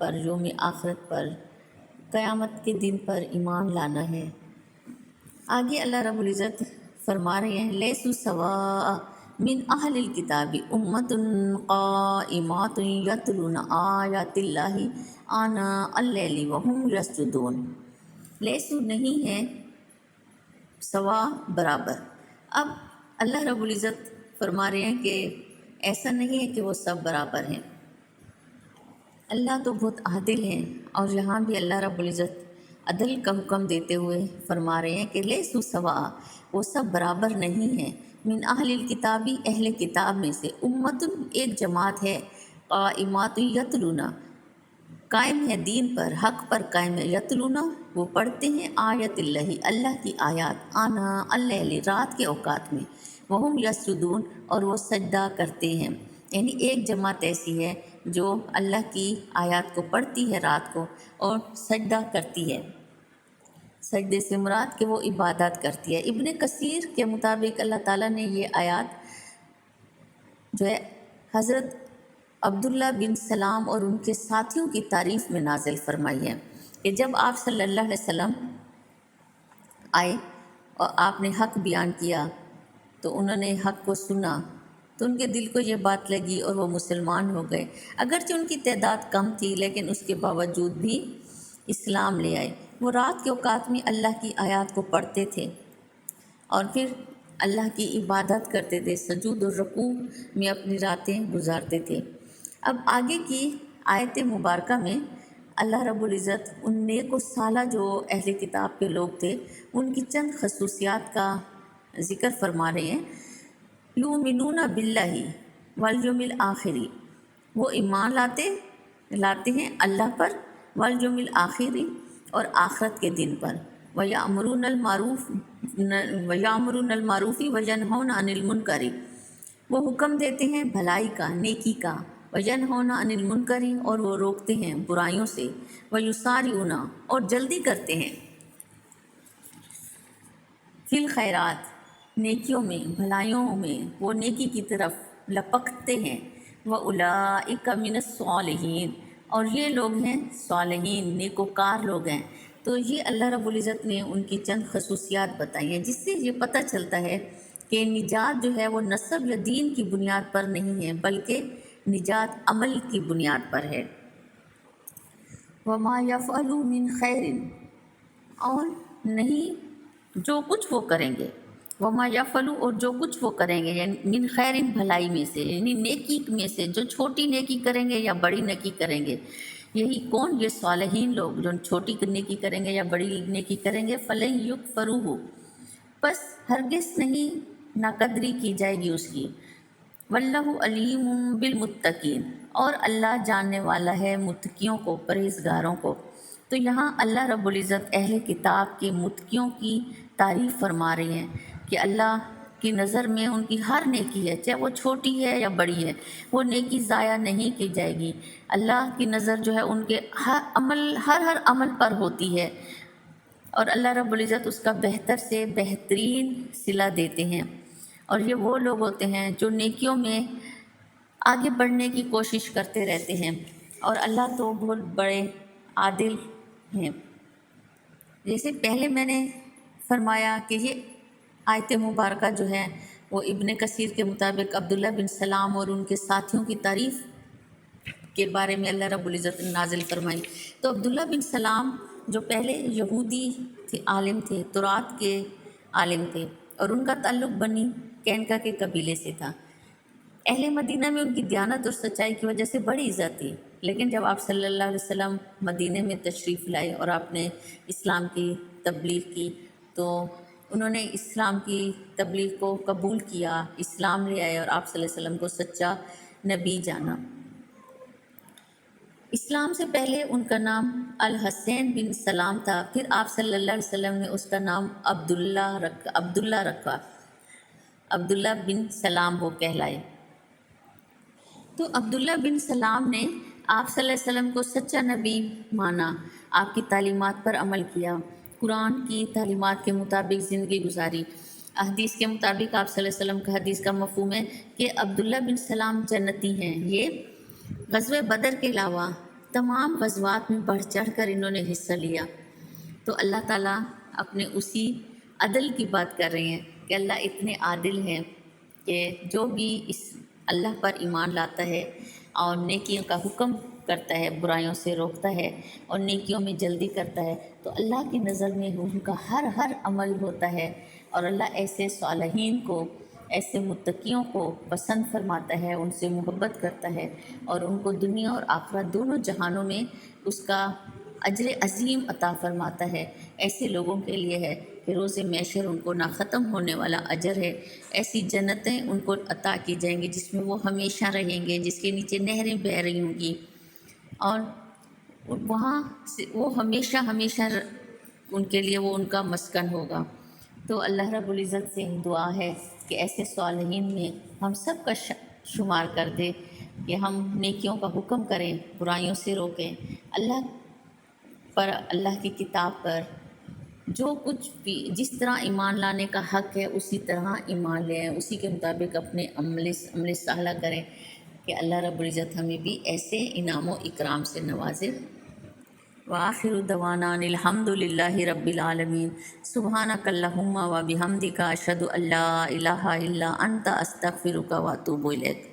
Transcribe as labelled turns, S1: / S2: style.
S1: پر، یوم آخرت پر، قیامت کے دن پر ایمان لانا ہے۔ آگے اللہ رب العزت فرما رہے ہیں لیسوا سواء من اہل الکتاب امۃ قائمات یتلون آیات اللہ آناء اللیل وہم یسجدون۔ لیسو نہیں ہے، سوا برابر۔ اب اللہ رب العزت فرما رہے ہیں کہ ایسا نہیں ہے کہ وہ سب برابر ہیں، اللہ تو بہت عادل ہیں۔ اور یہاں بھی اللہ رب العزت عدل کا حکم دیتے ہوئے فرما رہے ہیں کہ لیسو سوا، وہ سب برابر نہیں ہیں، من اہل الکتابی، اہل کتاب میں سے، امت ایک جماعت ہے، قائمات یتلونا، قائم ہے دین پر، حق پر قائم ہے، یتلونا وہ پڑھتے ہیں، آیت اللہ، اللہ کی آیات، آنا اللیل، رات کے اوقات میں، وہم یسجدون، اور وہ سجدہ کرتے ہیں۔ یعنی ایک جماعت ایسی ہے جو اللہ کی آیات کو پڑھتی ہے رات کو اور سجدہ کرتی ہے۔ سجدے سے مراد کہ وہ عبادت کرتی ہے۔ ابن کثیر کے مطابق اللہ تعالیٰ نے یہ آیات جو ہے حضرت عبداللہ بن سلام اور ان کے ساتھیوں کی تعریف میں نازل فرمائی ہے کہ جب آپ صلی اللہ علیہ وسلم آئے اور آپ نے حق بیان کیا تو انہوں نے حق کو سنا تو ان کے دل کو یہ بات لگی اور وہ مسلمان ہو گئے۔ اگرچہ ان کی تعداد کم تھی لیکن اس کے باوجود بھی اسلام لے آئے۔ وہ رات کے اوقات میں اللہ کی آیات کو پڑھتے تھے اور پھر اللہ کی عبادت کرتے تھے، سجود اور رکوع میں اپنی راتیں گزارتے تھے۔ اب آگے کی آیت مبارکہ میں اللہ رب العزت ان نیک و صالح جو اہل کتاب کے لوگ تھے ان کی چند خصوصیات کا ذکر فرما رہے ہیں۔ یؤمنون باللہ والیوم الآخر، وہ ایمان لاتے ہیں اللہ پر، والیوم الآخر، اور آخرت کے دن پر، وَيَأْمُرُونَ الْمَعْرُوفِ وَيَنْهَوْنَ عَنِ الْمُنْكَرِ، وہ حکم دیتے ہیں بھلائی کا، نیکی کا، وَيَنْهَوْنَ عَنِ الْمُنْكَرِ، اور وہ روکتے ہیں برائیوں سے، وَيُسَارِعُونَ، اور جلدی کرتے ہیں، فی الخیرات، نیکیوں میں، بھلائیوں میں، وہ نیکی کی طرف لپکتے ہیں، وَأُولَئِكَ مِنَ الصَّالِحِينَ، اور یہ لوگ ہیں صالحین، نیکوکار لوگ ہیں۔ تو یہ اللہ رب العزت نے ان کی چند خصوصیات بتائی ہیں جس سے یہ پتہ چلتا ہے کہ نجات جو ہے وہ نسب یا دین کی بنیاد پر نہیں ہے بلکہ نجات عمل کی بنیاد پر ہے۔ وَمَا يَفْعَلُوا مِنْ خَيْرٍ، اور نہیں جو کچھ وہ کریں گے، وما یفعلوا، اور جو کچھ وہ کریں گے، یعنی من خیر، بھلائی میں سے، یعنی نیکی میں سے، جو چھوٹی نیکی کریں گے یا بڑی نیکی کریں گے، یہی کون، یہ صالحین لوگ جو چھوٹی نیکی کریں گے یا بڑی نیکی کریں گے، فلن یکفروہ، بس ہرگز نہیں ناقدری کی جائے گی اس کی، واللہ علیم بالمتقین، اور اللہ جاننے والا ہے متقیوں کو، پرہیزگاروں کو۔ تو یہاں اللہ رب العزت اہل کتاب کے متقیوں کی تعریف فرما رہے ہیں کہ اللہ کی نظر میں ان کی ہر نیکی ہے، چاہے وہ چھوٹی ہے یا بڑی ہے، وہ نیکی ضائع نہیں کی جائے گی۔ اللہ کی نظر جو ہے ان کے ہر عمل پر ہوتی ہے، اور اللہ رب العزت اس کا بہتر سے بہترین صلہ دیتے ہیں۔ اور یہ وہ لوگ ہوتے ہیں جو نیکیوں میں آگے بڑھنے کی کوشش کرتے رہتے ہیں، اور اللہ تو بہت بڑے عادل ہیں۔ جیسے پہلے میں نے فرمایا کہ یہ آیت مبارکہ جو ہے وہ ابن کثیر کے مطابق عبداللہ بن سلام اور ان کے ساتھیوں کی تعریف کے بارے میں اللہ رب العزت نے نازل فرمائی۔ تو عبداللہ بن سلام جو پہلے یہودی تھے، عالم تھے، تورات کے عالم تھے، اور ان کا تعلق بنی کینکا کے قبیلے سے تھا۔ اہل مدینہ میں ان کی دیانت اور سچائی کی وجہ سے بڑی عزت تھی، لیکن جب آپ صلی اللہ علیہ وسلم مدینہ میں تشریف لائے اور آپ نے اسلام کی تبلیغ کی تو انہوں نے اسلام کی تبلیغ کو قبول کیا، اسلام لے آئے اور آپ صلی اللہ علیہ وسلم کو سچا نبی جانا۔ اسلام سے پہلے ان کا نام الحسین بن سلام تھا، پھر آپ صلی اللہ علیہ وسلم نے اس کا نام عبداللہ رکھا، عبداللہ بن سلام وہ کہلائے۔ تو عبداللہ بن سلام نے آپ صلی اللہ علیہ وسلم کو سچا نبی مانا، آپ کی تعلیمات پر عمل کیا، قرآن کی تعلیمات کے مطابق زندگی گزاری۔ حدیث کے مطابق آپ صلی اللہ علیہ وسلم کا حدیث کا مفہوم ہے کہ عبداللہ بن سلام جنتی ہیں۔ یہ غزوہ بدر کے علاوہ تمام غزوات میں بڑھ چڑھ کر انہوں نے حصہ لیا۔ تو اللہ تعالیٰ اپنے اسی عدل کی بات کر رہے ہیں کہ اللہ اتنے عادل ہیں کہ جو بھی اس اللہ پر ایمان لاتا ہے اور نیکیوں کا حکم کرتا ہے، برائیوں سے روکتا ہے اور نیکیوں میں جلدی کرتا ہے، تو اللہ کی نظر میں ان کا ہر عمل ہوتا ہے، اور اللہ ایسے صالحین کو، ایسے متقیوں کو پسند فرماتا ہے، ان سے محبت کرتا ہے اور ان کو دنیا اور آخرت دونوں جہانوں میں اس کا اجر عظیم عطا فرماتا ہے۔ ایسے لوگوں کے لیے ہے کہ روز محشر ان کو نہ ختم ہونے والا اجر ہے، ایسی جنتیں ان کو عطا کی جائیں گی جس میں وہ ہمیشہ رہیں گے، جس کے نیچے نہریں بہہ رہی ہوں گی، اور وہاں سے وہ ہمیشہ ہمیشہ ان کے لیے وہ ان کا مسکن ہوگا۔ تو اللہ رب العزت سے دعا ہے کہ ایسے صالحین میں ہم سب کا شمار کر دے، کہ ہم نیکیوں کا حکم کریں، برائیوں سے روکیں، اللہ پر، اللہ کی کتاب پر جو کچھ بھی جس طرح ایمان لانے کا حق ہے اسی طرح ایمان لیں، اسی کے مطابق اپنے عمل صالح کریں، کہ اللہ رب العزت ہمیں بھی ایسے انعام و اکرام سے نوازے۔ وآخر دعوانا ان الحمد للہ رب العالمین۔ سبحانک اللہم و بحمدک، اشہد ان لا الہ الا انت، استغفرک و اتوب الیک۔